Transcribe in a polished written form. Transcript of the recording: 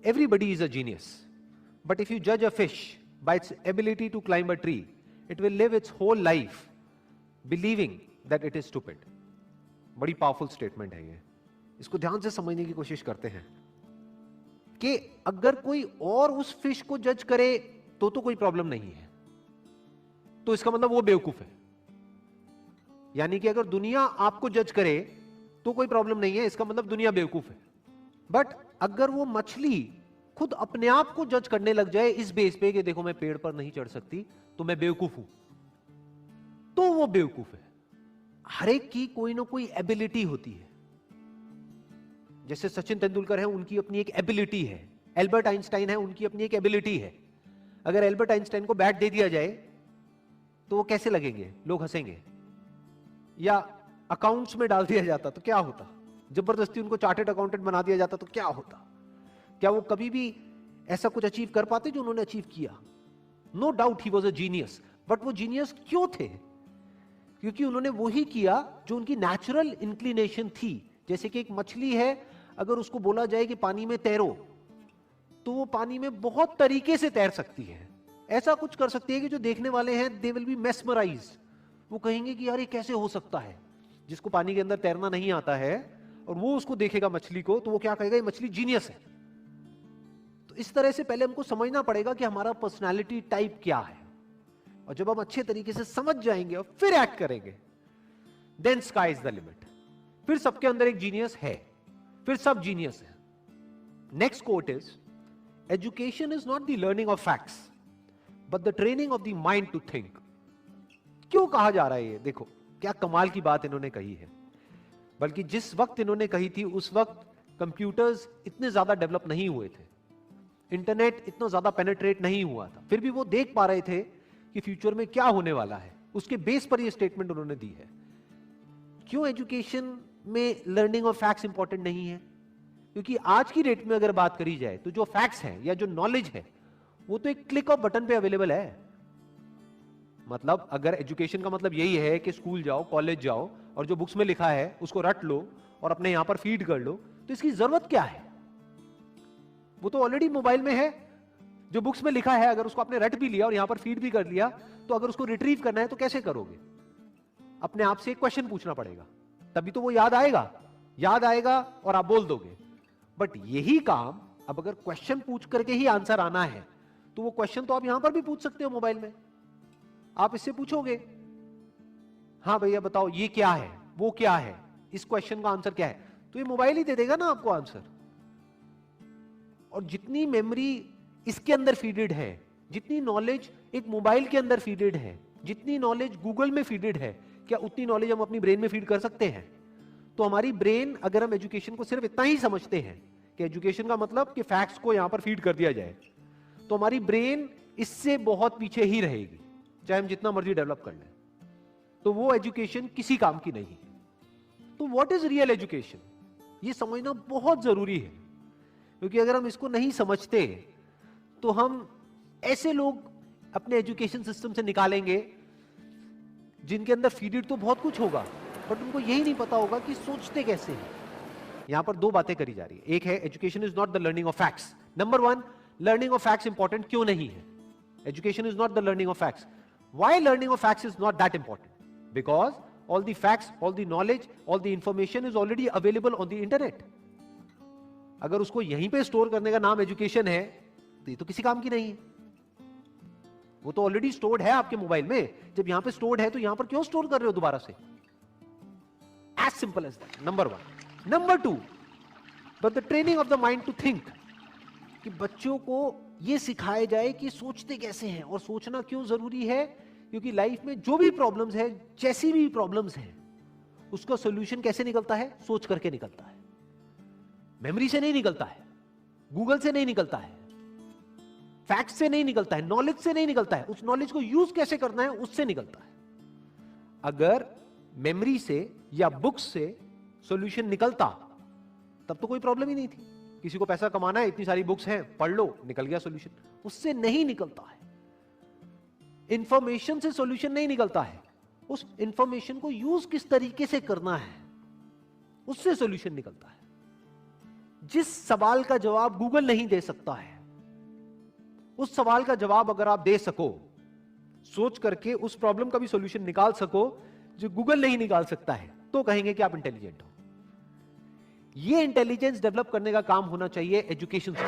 everybody is a genius. But if you judge a fish by its ability to climb a tree, it will live its whole life believing that it is stupid. बड़ी powerful statement है ये, इसको ध्यान से समझने की कोशिश करते हैं कि अगर कोई और उस फिश को जज करे तो कोई प्रॉब्लम नहीं है, तो इसका मतलब वो बेवकूफ है। यानी कि अगर दुनिया आपको जज करे तो कोई प्रॉब्लम नहीं है, इसका मतलब दुनिया बेवकूफ है। बट अगर वो मछली खुद अपने आप को जज करने लग जाए इस बेस पे कि देखो मैं पेड़ पर नहीं चढ़ सकती तो मैं बेवकूफ हूं, तो वो बेवकूफ है। हर एक की कोई ना कोई एबिलिटी होती है। जैसे सचिन तेंदुलकर है, उनकी अपनी एक एबिलिटी है। एल्बर्ट आइंस्टाइन है, उनकी अपनी एक एबिलिटी है। अगर एल्बर्ट आइंस्टाइन को बैट दे दिया जाए तो वो कैसे लगेंगे? लोग हंसेंगे। या अकाउंट्स में डाल दिया जाता तो क्या होता? जबरदस्ती उनको चार्टर्ड अकाउंटेंट बना दिया जाता तो क्या होता? क्या वो कभी भी ऐसा कुछ अचीव कर पाते जो उन्होंने अचीव किया? No doubt he was a genius. But वो जीनियस क्यों थे? क्योंकि उन्होंने वही किया जो उनकी नेचुरल इंक्लिनेशन थी। जैसे कि एक मछली है, अगर उसको बोला जाए कि पानी में तैरो तो वो पानी में बहुत तरीके से तैर सकती है। ऐसा कुछ कर सकती है कि जो देखने वाले हैं दे विल बी मेस्मराइज्ड। वो कहेंगे कि यार ये कैसे हो सकता है? जिसको पानी के अंदर तैरना नहीं आता है और वो उसको देखेगा मछली को, तो वो क्या कहेगा? ये मछली जीनियस है। तो इस तरह से पहले हमको समझना पड़ेगा कि हमारा पर्सनालिटी टाइप क्या है, और जब हम अच्छे तरीके से समझ जाएंगे और फिर एक्ट करेंगे, then sky is the limit. फिर सबके अंदर एक जीनियस है, फिर सब जीनियस है। Next quote is, education is not the learning of facts but the training of the mind to think. क्यों कहा जा रहा है ये? देखो क्या कमाल की बात इन्होंने कही है। बल्कि जिस वक्त इन्होंने कही थी उस वक्त कंप्यूटर्स इतने ज्यादा डेवलप नहीं हुए थे, इंटरनेट इतना ज्यादा पेनिट्रेट नहीं हुआ था, फिर भी वो देख पा रहे थे कि फ्यूचर में क्या होने वाला है। उसके बेस पर ये स्टेटमेंट उन्होंने दी है। क्यों एजुकेशन में लर्निंग ऑफ फैक्ट्स इंपॉर्टेंट नहीं है? क्योंकि आज की डेट में अगर बात करी जाए तो जो फैक्ट्स हैं या जो नॉलेज है वो तो एक क्लिक ऑफ बटन पे अवेलेबल है। मतलब अगर एजुकेशन का मतलब यही है कि स्कूल जाओ, कॉलेज जाओ और जो बुक्स में लिखा है उसको रट लो और अपने यहां पर फीड कर लो, तो इसकी जरूरत क्या है? वो तो ऑलरेडी मोबाइल में है। जो बुक्स में लिखा है अगर उसको आपने रट भी लिया और यहां पर फीड भी कर लिया, तो अगर उसको रिट्रीव करना है तो कैसे करोगे? अपने आप से एक क्वेश्चन पूछना पड़ेगा, तभी तो वो याद आएगा। याद आएगा और आप बोल दोगे। बट यही काम अब अगर क्वेश्चन पूछ करके ही आंसर आना है तो वो क्वेश्चन तो आप यहां पर भी पूछ सकते हो मोबाइल में। आप इससे पूछोगे, हाँ भैया बताओ ये क्या है, वो क्या है, इस क्वेश्चन का आंसर क्या है, तो ये मोबाइल ही दे देगा ना आपको आंसर। और जितनी मेमोरी इसके अंदर फीडेड है, जितनी नॉलेज एक मोबाइल के अंदर फीडेड है, जितनी नॉलेज गूगल में फीडेड है, क्या उतनी नॉलेज हम अपनी ब्रेन में फीड कर सकते हैं? तो हमारी ब्रेन, अगर हम एजुकेशन को सिर्फ इतना ही समझते हैं कि एजुकेशन का मतलब कि फैक्ट्स को यहां पर फीड कर दिया जाए, तो हमारी ब्रेन इससे बहुत पीछे ही रहेगी, चाहे हम जितना मर्जी डेवलप कर लें। तो वो एजुकेशन किसी काम की नहीं है। तो व्हाट इज रियल एजुकेशन, ये समझना बहुत जरूरी है। क्योंकि अगर हम इसको नहीं समझते तो हम ऐसे लोग अपने एजुकेशन सिस्टम से निकालेंगे जिनके अंदर फीडेड तो बहुत कुछ होगा, बट उनको यही नहीं पता होगा कि सोचते कैसे हैं। यहां पर दो बातें करी जा रही है। एक है education is not the learning of facts. Number one, learning of facts important क्यों नहीं है? Education is not the learning of facts. Why learning of facts is not that important? Because all the facts, all the knowledge, all the information is already available on the internet. अगर उसको यहीं पे store करने का नाम education है तो ये तो किसी काम की नहीं है। वो तो ऑलरेडी स्टोर्ड है आपके मोबाइल में। जब यहां पे स्टोर्ड है तो यहां पर क्यों स्टोर कर रहे हो दोबारा से? As simple as that. Number one. Number two, but the training of the mind to think, कि बच्चों को ये सिखाया जाए कि सोचते कैसे हैं और सोचना क्यों जरूरी है। क्योंकि लाइफ में जो भी प्रॉब्लम्स है, जैसी भी प्रॉब्लम्स है, उसका सॉल्यूशन कैसे निकलता है? सोच करके निकलता है। मेमोरी से नहीं निकलता है, गूगल से नहीं निकलता है, फैक्ट से नहीं निकलता है, नॉलेज से नहीं निकलता है। उस नॉलेज को यूज कैसे करना है उससे निकलता है। अगर मेमोरी से या बुक्स से सॉल्यूशन निकलता तब तो कोई प्रॉब्लम ही नहीं थी। किसी को पैसा कमाना है, इतनी सारी बुक्स हैं, पढ़ लो, निकल गया सॉल्यूशन। उससे नहीं निकलता है। इंफॉर्मेशन से सॉल्यूशन नहीं निकलता है। उस इंफॉर्मेशन को यूज किस तरीके से करना है उससे सॉल्यूशन निकलता है। जिस सवाल का जवाब गूगल नहीं दे सकता है, उस सवाल का जवाब अगर आप दे सको, सोच करके उस प्रॉब्लम का भी सॉल्यूशन निकाल सको जो गूगल नहीं निकाल सकता है, तो कहेंगे कि आप इंटेलिजेंट हो। ये इंटेलिजेंस डेवलप करने का काम होना चाहिए एजुकेशन से।